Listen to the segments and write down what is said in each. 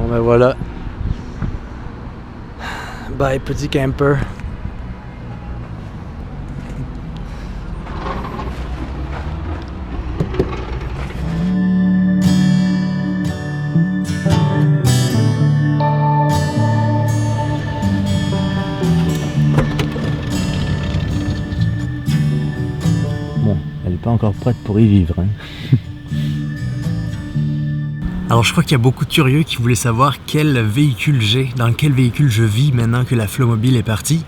Bon ben voilà. Bye petit camper. Bon, elle n'est pas encore prête pour y vivre. Hein. Alors je crois qu'il y a beaucoup de curieux qui voulaient savoir quel véhicule j'ai, dans quel véhicule je vis maintenant que la Flowmobile est partie.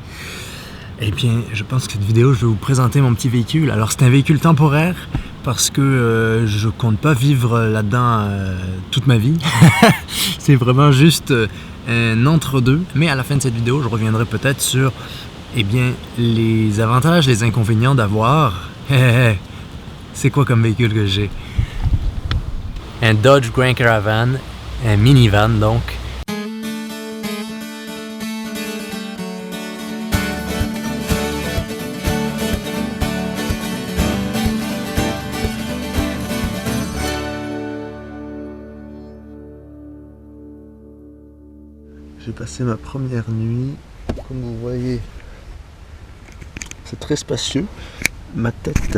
Eh bien, je pense que cette vidéo, je vais vous présenter mon petit véhicule. Alors c'est un véhicule temporaire parce que je compte pas vivre là-dedans toute ma vie. C'est vraiment juste un entre-deux. Mais à la fin de cette vidéo, je reviendrai peut-être sur les avantages, les inconvénients d'avoir... C'est quoi comme véhicule que j'ai? Un Dodge Grand Caravan, un minivan donc. J'ai passé ma première nuit, comme vous voyez, c'est très spacieux. Ma tête,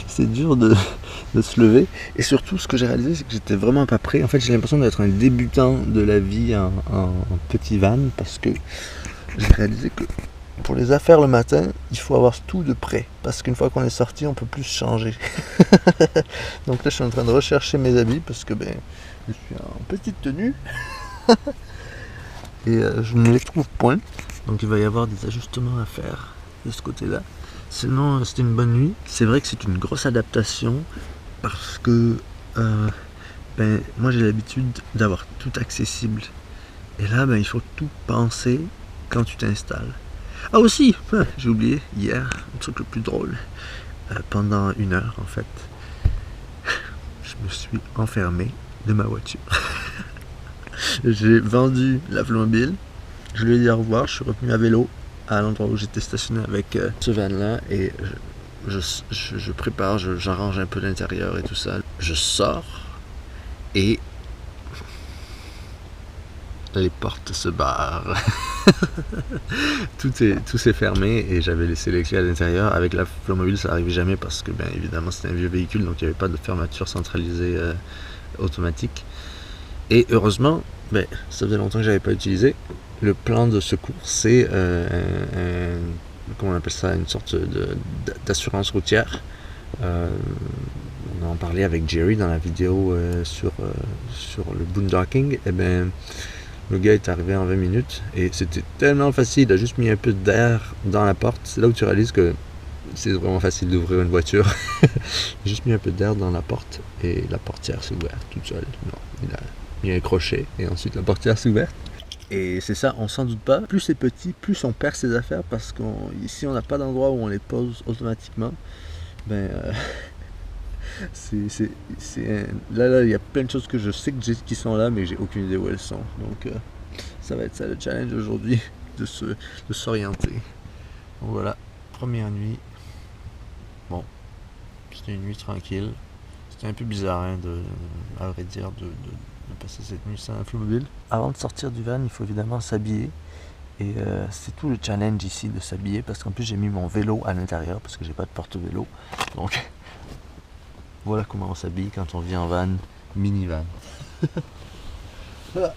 c'est dur de se lever. Et surtout, ce que j'ai réalisé, c'est que j'étais vraiment pas prêt. En fait, j'ai l'impression d'être un débutant de la vie en petit van, parce que j'ai réalisé que pour les affaires le matin, il faut avoir tout de prêt, parce qu'une fois qu'on est sorti, on peut plus changer. Donc là, je suis en train de rechercher mes habits, parce que je suis en petite tenue. Et je ne les trouve point. Donc il va y avoir des ajustements à faire de ce côté-là. Sinon, c'était une bonne nuit. C'est vrai que c'est une grosse adaptation parce que moi j'ai l'habitude d'avoir tout accessible. Et là, il faut tout penser quand tu t'installes. Ah aussi, j'ai oublié hier, le truc le plus drôle. Pendant 1 heure, en fait, je me suis enfermé de ma voiture. J'ai vendu la Flowmobile. Je lui ai dit au revoir, je suis revenu à vélo à l'endroit où j'étais stationné avec ce van là et je prépare, j'arrange un peu l'intérieur et tout ça. Je sors et les portes se barrent. Tout s'est fermé et j'avais laissé les clés à l'intérieur. Avec la Flowmobile ça n'arrivait jamais parce que évidemment c'était un vieux véhicule, donc il n'y avait pas de fermeture centralisée automatique. Et heureusement, ça faisait longtemps que je n'avais pas utilisé. Le plan de secours, c'est comment on appelle ça, une sorte d'assurance routière. On en parlait avec Jerry dans la vidéo sur le boondocking. Le gars est arrivé en 20 minutes et c'était tellement facile, il a juste mis un peu d'air dans la porte. C'est là où tu réalises que c'est vraiment facile d'ouvrir une voiture. Il a juste mis un peu d'air dans la porte et la portière s'est ouverte toute seule. Non, il a mis un crochet et ensuite la portière s'est ouverte. Et c'est ça, on s'en doute pas. Plus c'est petit, plus on perd ses affaires parce qu'ici on n'a pas d'endroit où on les pose automatiquement. Là, il y a plein de choses que je sais qui sont là, mais j'ai aucune idée où elles sont. Donc ça va être ça le challenge aujourd'hui, de s'orienter. Donc voilà, première nuit. Bon, c'était une nuit tranquille. C'était un peu bizarre, à vrai dire, de passer cette nuit sans la Flowmobile. Avant de sortir du van, il faut évidemment s'habiller. Et c'est tout le challenge ici de s'habiller, parce qu'en plus j'ai mis mon vélo à l'intérieur, parce que j'ai pas de porte-vélo. Donc voilà comment on s'habille quand on vit en van, minivan. Voilà.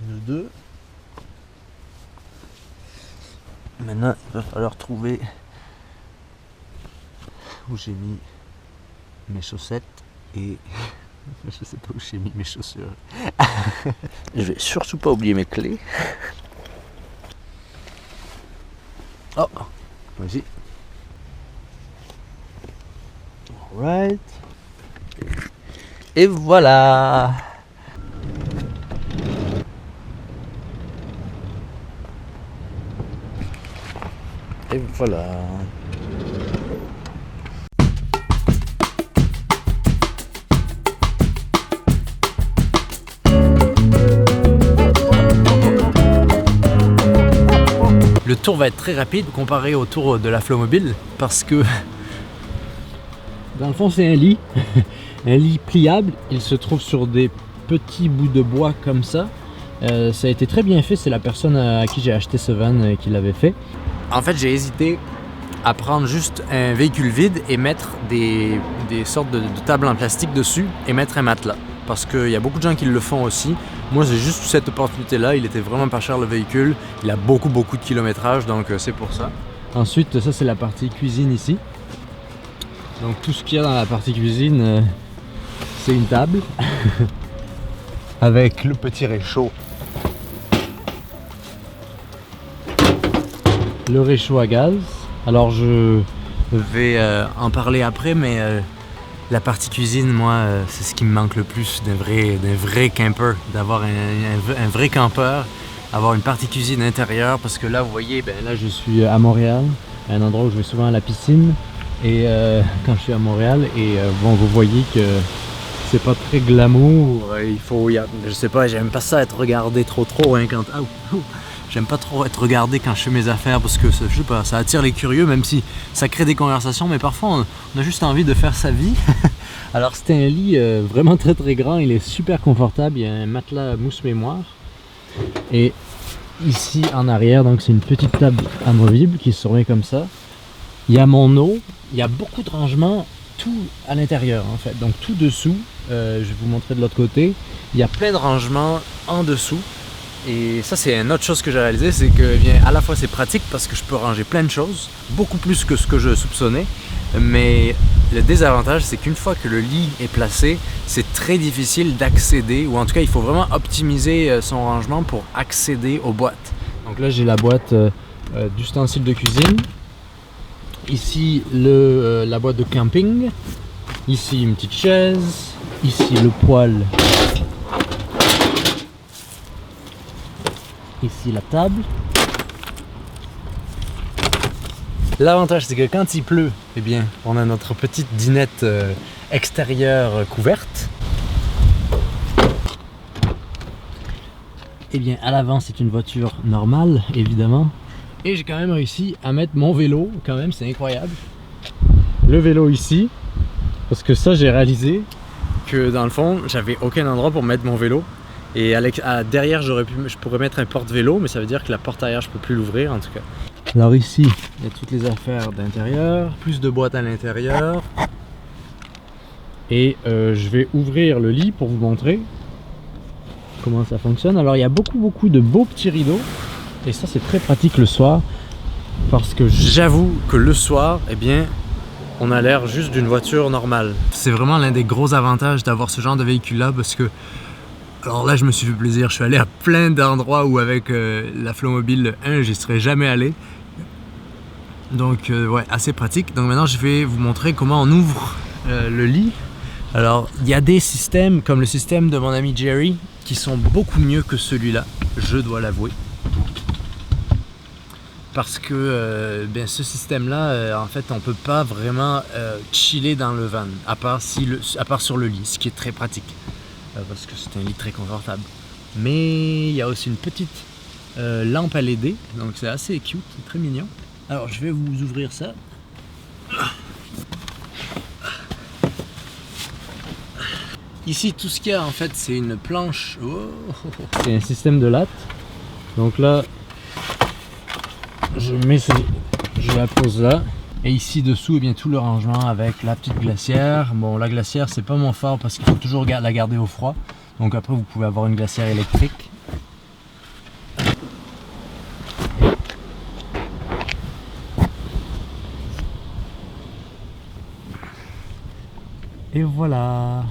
Le 2. Maintenant, il va falloir trouver où j'ai mis mes chaussettes et je sais pas où j'ai mis mes chaussures. Je vais surtout pas oublier mes clés. Oh, vas-y. Alright. Et voilà. Et voilà. Le tour va être très rapide comparé au tour de la Flowmobile parce que Dans le fond, c'est un lit, un lit pliable. Il se trouve sur des petits bouts de bois comme ça. Ça a été très bien fait. C'est la personne à qui j'ai acheté ce van qui l'avait fait. En fait, j'ai hésité à prendre juste un véhicule vide et mettre des sortes de tables en plastique dessus et mettre un matelas. Parce qu'il y a beaucoup de gens qui le font aussi. Moi, j'ai juste cette opportunité-là. Il était vraiment pas cher le véhicule. Il a beaucoup de kilométrage, donc c'est pour ça. Ensuite, ça c'est la partie cuisine ici. Donc tout ce qu'il y a dans la partie cuisine, c'est une table avec le petit réchaud. Le réchaud à gaz. Alors je vais en parler après, mais la partie cuisine, moi, c'est ce qui me manque le plus d'un vrai camper, d'avoir un vrai campeur, avoir une partie cuisine intérieure, parce que là, vous voyez, ben, là je suis à Montréal, un endroit où je vais souvent à la piscine, et quand je suis à Montréal, et bon, vous voyez que c'est pas très glamour, je sais pas, j'aime pas ça être regardé trop hein, quand... J'aime pas trop être regardé quand je fais mes affaires parce que je sais pas, ça attire les curieux, même si ça crée des conversations, mais parfois on a juste envie de faire sa vie. Alors c'était un lit vraiment très grand, il est super confortable, il y a un matelas mousse mémoire. Et ici en arrière, donc c'est une petite table amovible qui se remet comme ça. Il y a mon eau, il y a beaucoup de rangements, tout à l'intérieur en fait, donc tout dessous, je vais vous montrer de l'autre côté, il y a plein de rangements en dessous. Et ça, c'est une autre chose que j'ai réalisé, c'est que bien, à la fois c'est pratique parce que je peux ranger plein de choses, beaucoup plus que ce que je soupçonnais, mais le désavantage, c'est qu'une fois que le lit est placé, c'est très difficile d'accéder, ou en tout cas il faut vraiment optimiser son rangement pour accéder aux boîtes. Donc là j'ai la boîte d'ustensiles de cuisine, ici la boîte de camping, ici une petite chaise, ici le poêle, ici la table. L'avantage c'est que quand il pleut, eh bien, on a notre petite dinette extérieure couverte. Eh bien, à l'avant c'est une voiture normale, évidemment. Et j'ai quand même réussi à mettre mon vélo, quand même, c'est incroyable. Le vélo ici, parce que ça j'ai réalisé que dans le fond, j'avais aucun endroit pour mettre mon vélo. Et derrière, je pourrais mettre un porte-vélo, mais ça veut dire que la porte arrière, je peux plus l'ouvrir en tout cas. Alors ici, il y a toutes les affaires d'intérieur, plus de boîtes à l'intérieur. Et je vais ouvrir le lit pour vous montrer comment ça fonctionne. Alors il y a beaucoup de beaux petits rideaux. Et ça, c'est très pratique le soir. Parce que j'avoue que le soir, eh bien, on a l'air juste d'une voiture normale. C'est vraiment l'un des gros avantages d'avoir ce genre de véhicule-là, parce que alors là, je me suis fait plaisir, je suis allé à plein d'endroits où avec la Flowmobile 1, j'y serais jamais allé. Donc ouais, assez pratique. Donc maintenant, je vais vous montrer comment on ouvre le lit. Alors, il y a des systèmes, comme le système de mon ami Jerry, qui sont beaucoup mieux que celui-là, je dois l'avouer. Parce que ben, ce système-là, en fait, on peut pas vraiment chiller dans le van, à part sur le lit, ce qui est très pratique. Parce que c'est un lit très confortable. Mais il y a aussi une petite lampe à LED, donc c'est assez cute, c'est très mignon. Alors je vais vous ouvrir ça. Ici tout ce qu'il y a en fait c'est une planche. Oh. C'est un système de latte. Donc là, je la pose là. Et ici dessous, eh bien, tout le rangement avec la petite glacière. Bon, la glacière, c'est pas mon fort parce qu'il faut toujours la garder au froid. Donc après, vous pouvez avoir une glacière électrique. Et voilà.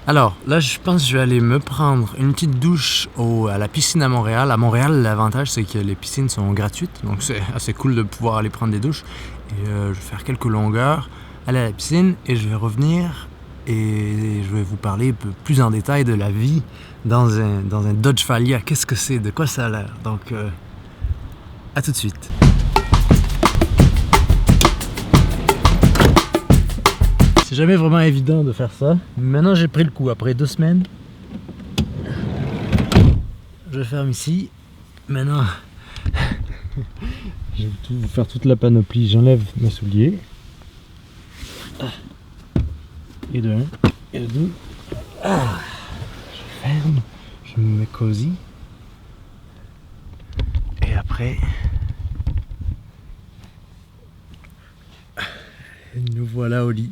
Alors là, je pense que je vais aller me prendre une petite douche à la piscine à Montréal. À Montréal, l'avantage c'est que les piscines sont gratuites, donc c'est assez cool de pouvoir aller prendre des douches. Et je vais faire quelques longueurs, aller à la piscine et je vais revenir et je vais vous parler un peu plus en détail de la vie dans un Dodge Falier. Qu'est-ce que c'est, de quoi ça a l'air. Donc à tout de suite. C'est jamais vraiment évident de faire ça. Maintenant j'ai pris le coup après 2 semaines. Je ferme ici. Maintenant Je vais vous faire toute la panoplie. J'enlève mes souliers. Et de un, et de deux. Je ferme, je me mets cosy. Et après, nous voilà au lit.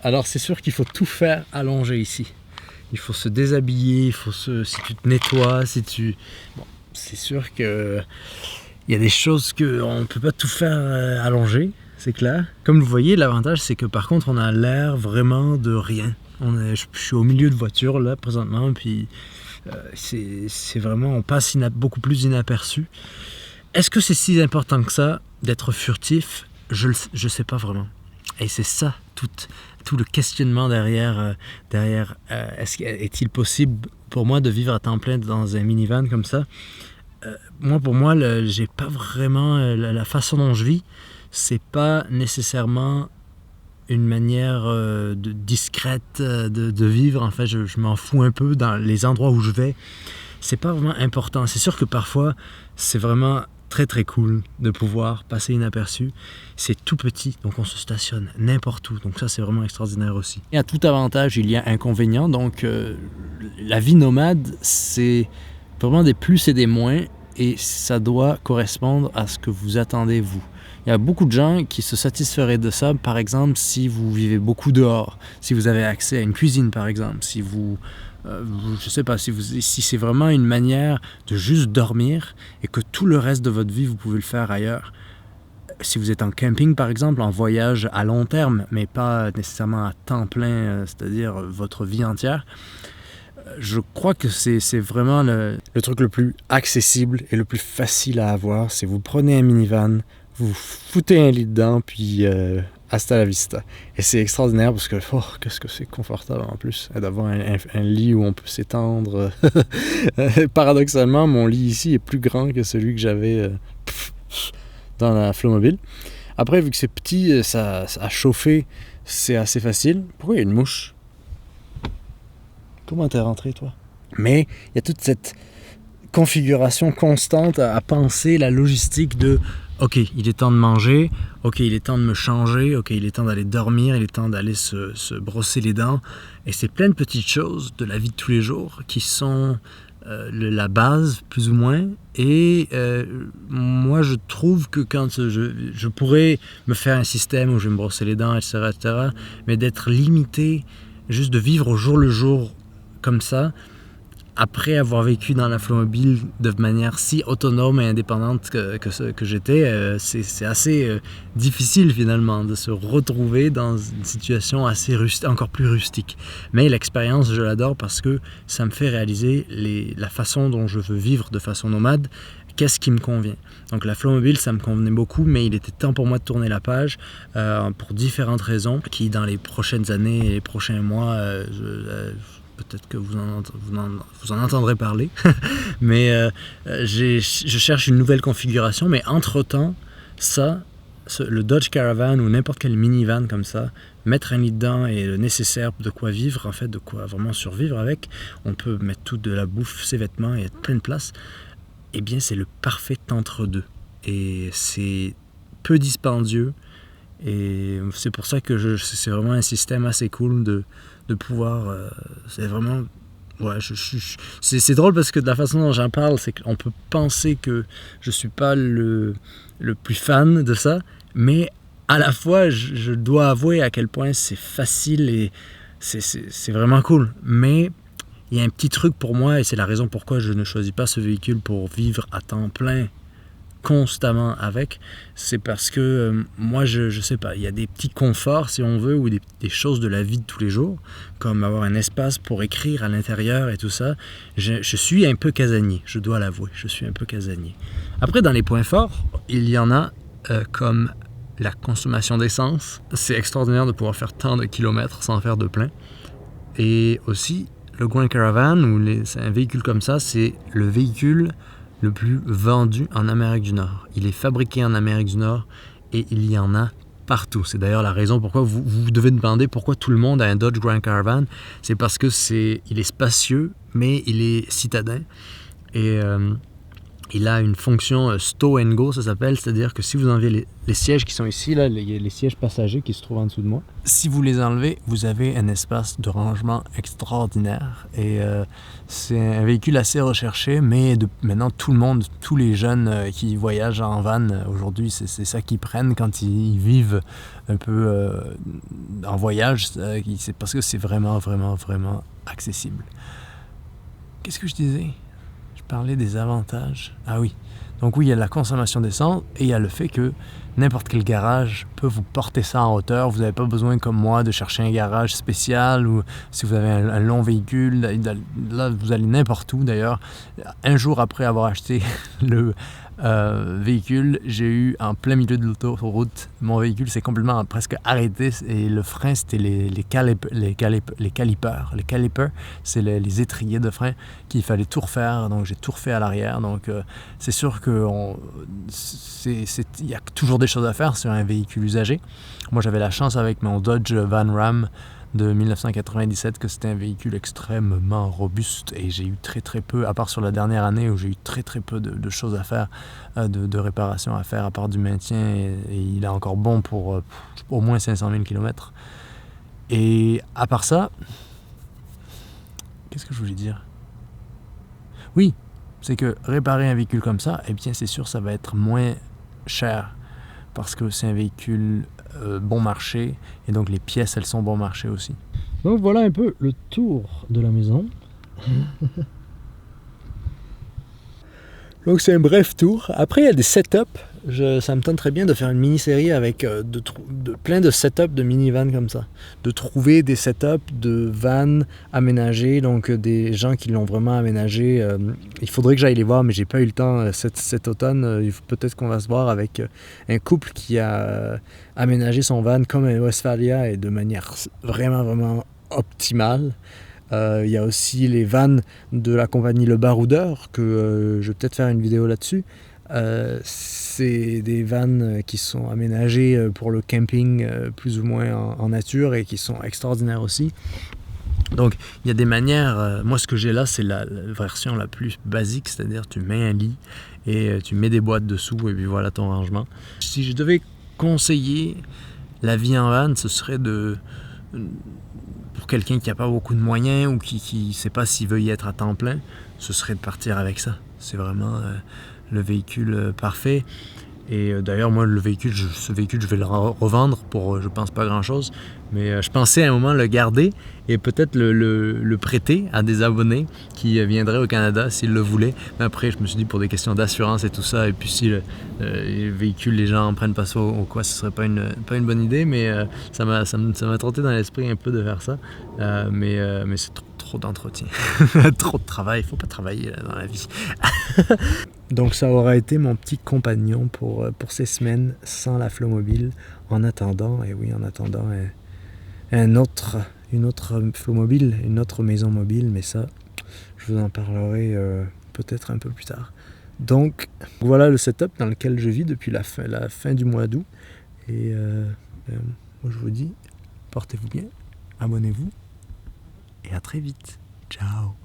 Alors c'est sûr qu'il faut tout faire allongé ici. Il faut se déshabiller, si tu te nettoies, Bon, c'est sûr que il y a des choses qu'on ne peut pas tout faire allongé, c'est clair. Comme vous voyez, l'avantage c'est que par contre on a l'air vraiment de rien. Je suis au milieu de voiture là présentement, puis c'est vraiment, on passe beaucoup plus inaperçu. Est-ce que c'est si important que ça d'être furtif? Je sais pas vraiment. Et c'est ça tout le questionnement derrière est-il possible pour moi de vivre à temps plein dans un minivan comme ça? Pour moi, j'ai pas vraiment la façon dont je vis, c'est pas nécessairement une manière discrète de vivre. En fait, je m'en fous un peu dans les endroits où je vais. C'est pas vraiment important. C'est sûr que parfois, c'est vraiment très très cool de pouvoir passer inaperçu. C'est tout petit, donc on se stationne n'importe où. Donc ça, c'est vraiment extraordinaire aussi. Et à tout avantage, il y a inconvénient. Donc la vie nomade, c'est vraiment des plus et des moins, et ça doit correspondre à ce que vous attendez vous. Il y a beaucoup de gens qui se satisferaient de ça, par exemple, si vous vivez beaucoup dehors, si vous avez accès à une cuisine, par exemple, si vous... je sais pas, si c'est vraiment une manière de juste dormir et que tout le reste de votre vie, vous pouvez le faire ailleurs. Si vous êtes en camping, par exemple, en voyage à long terme, mais pas nécessairement à temps plein, c'est-à-dire votre vie entière, je crois que c'est vraiment le truc le plus accessible et le plus facile à avoir. C'est vous prenez un minivan, vous foutez un lit dedans, puis hasta la vista. Et c'est extraordinaire parce que, qu'est-ce que c'est confortable en plus d'avoir un lit où on peut s'étendre. Paradoxalement, mon lit ici est plus grand que celui que j'avais dans la Flowmobile. Après, vu que c'est petit, ça à chauffer, c'est assez facile. Pourquoi il y a une mouche? Comment t'es rentré, toi? Mais il y a toute cette configuration constante à penser la logistique de OK, il est temps de manger, OK, il est temps de me changer, OK, il est temps d'aller dormir, il est temps d'aller se brosser les dents. Et c'est plein de petites choses de la vie de tous les jours qui sont la base, plus ou moins. Et moi, je trouve que quand je pourrais me faire un système où je vais me brosser les dents, etc., mais d'être limité, juste de vivre au jour le jour comme ça, après avoir vécu dans la Flowmobile de manière si autonome et indépendante que j'étais, c'est assez difficile finalement de se retrouver dans une situation assez encore plus rustique. Mais l'expérience, je l'adore parce que ça me fait réaliser la façon dont je veux vivre de façon nomade. Qu'est-ce qui me convient? Donc la Flowmobile, ça me convenait beaucoup, mais il était temps pour moi de tourner la page pour différentes raisons qui, dans les prochaines années et les prochains mois, peut-être que vous en entendrez parler, mais je cherche une nouvelle configuration, mais entre-temps, le Dodge Caravan ou n'importe quel minivan comme ça, mettre un lit dedans et le nécessaire de quoi vivre, en fait, de quoi vraiment survivre avec, on peut mettre tout de la bouffe, ses vêtements et plein de place, eh bien c'est le parfait entre-deux. Et c'est peu dispendieux, et c'est pour ça que c'est vraiment un système assez cool de pouvoir, c'est vraiment, ouais, c'est drôle parce que de la façon dont j'en parle, c'est qu'on peut penser que je suis pas le plus fan de ça, mais à la fois, je dois avouer à quel point c'est facile et c'est vraiment cool. Mais il y a un petit truc pour moi, et c'est la raison pourquoi je ne choisis pas ce véhicule pour vivre à temps plein constamment avec, c'est parce que moi je sais pas, il y a des petits conforts si on veut, ou des choses de la vie de tous les jours, comme avoir un espace pour écrire à l'intérieur et tout ça. Je suis un peu casanier, je dois l'avouer, je suis un peu casanier. Après, dans les points forts, il y en a comme la consommation d'essence. C'est extraordinaire de pouvoir faire tant de kilomètres sans faire de plein. Et aussi le Grand Caravan, c'est un véhicule comme ça, c'est le véhicule le plus vendu en Amérique du Nord. Il est fabriqué en Amérique du Nord et il y en a partout. C'est d'ailleurs la raison pourquoi vous devez demander pourquoi tout le monde a un Dodge Grand Caravan. C'est parce que il est spacieux, mais il est citadin. Et Il a une fonction stow and go, ça s'appelle, c'est-à-dire que si vous enlevez les sièges qui sont ici, là, les sièges passagers qui se trouvent en dessous de moi, si vous les enlevez, vous avez un espace de rangement extraordinaire. Et c'est un véhicule assez recherché, mais maintenant tout le monde, tous les jeunes qui voyagent en van aujourd'hui, c'est ça qu'ils prennent quand ils vivent un peu en voyage, c'est parce que c'est vraiment, vraiment, vraiment accessible. Qu'est-ce que je disais ? Parler des avantages. Ah oui. Donc oui, il y a la consommation d'essence et il y a le fait que n'importe quel garage peut vous porter ça en hauteur. Vous n'avez pas besoin, comme moi, de chercher un garage spécial ou si vous avez un long véhicule. Là, vous allez n'importe où d'ailleurs. Un jour après avoir acheté le véhicule, j'ai eu en plein milieu de l'autoroute, mon véhicule s'est complètement presque arrêté et le frein, c'était les calipers. Les calipers, c'est les étriers de frein qu'il fallait tout refaire. Donc j'ai tout refait à l'arrière. Donc c'est sûr que il y a toujours des choses à faire sur un véhicule usagé. Moi, j'avais la chance avec mon Dodge Van Ram de 1997 que c'était un véhicule extrêmement robuste et j'ai eu très très peu, à part sur la dernière année où j'ai eu très très peu de choses à faire, de réparations à faire à part du maintien et il est encore bon pour au moins 500 000 km. Et à part ça, qu'est-ce que je voulais dire ? Oui, c'est que réparer un véhicule comme ça, eh bien c'est sûr ça va être moins cher parce que c'est un véhicule bon marché et donc les pièces elles sont bon marché aussi. Donc voilà un peu le tour de la maison. Donc c'est un bref tour. Après il y a des setups. Ça me tente très bien de faire une mini-série avec plein de setups de minivan comme ça. De trouver des setups de vannes aménagées, donc des gens qui l'ont vraiment aménagé. Il faudrait que j'aille les voir, mais j'ai pas eu le temps cet automne. Peut-être qu'on va se voir avec un couple qui a aménagé son van comme un Westphalia et de manière vraiment, vraiment optimale. Il y a aussi les vannes de la compagnie Le Baroudeur, que je vais peut-être faire une vidéo là-dessus. C'est des vannes qui sont aménagées pour le camping plus ou moins en nature et qui sont extraordinaires aussi. Donc il y a des manières, moi ce que j'ai là c'est la version la plus basique, c'est-à-dire tu mets un lit et tu mets des boîtes dessous et puis voilà ton rangement. Si je devais conseiller la vie en van, ce serait pour quelqu'un qui n'a pas beaucoup de moyens ou qui ne sait pas s'il veut y être à temps plein, ce serait de partir avec ça. C'est vraiment le véhicule parfait. Et d'ailleurs, moi, ce véhicule, je vais le revendre pour, je pense, pas grand-chose. Mais je pensais à un moment le garder et peut-être le prêter à des abonnés qui viendraient au Canada s'ils le voulaient. Mais après, je me suis dit, pour des questions d'assurance et tout ça, et puis si le véhicule, les gens en prennent pas ça ou quoi, ce serait pas une bonne idée. Mais ça m'a trotté dans l'esprit un peu de faire ça. Mais c'est trop d'entretien, trop de travail. Il faut pas travailler dans la vie. Donc ça aura été mon petit compagnon pour ces semaines sans la Flowmobile. En attendant une autre Flowmobile, une autre maison mobile, mais ça, je vous en parlerai peut-être un peu plus tard. Donc voilà le setup dans lequel je vis depuis la fin du mois d'août. Et moi je vous dis, portez-vous bien, abonnez-vous et à très vite. Ciao.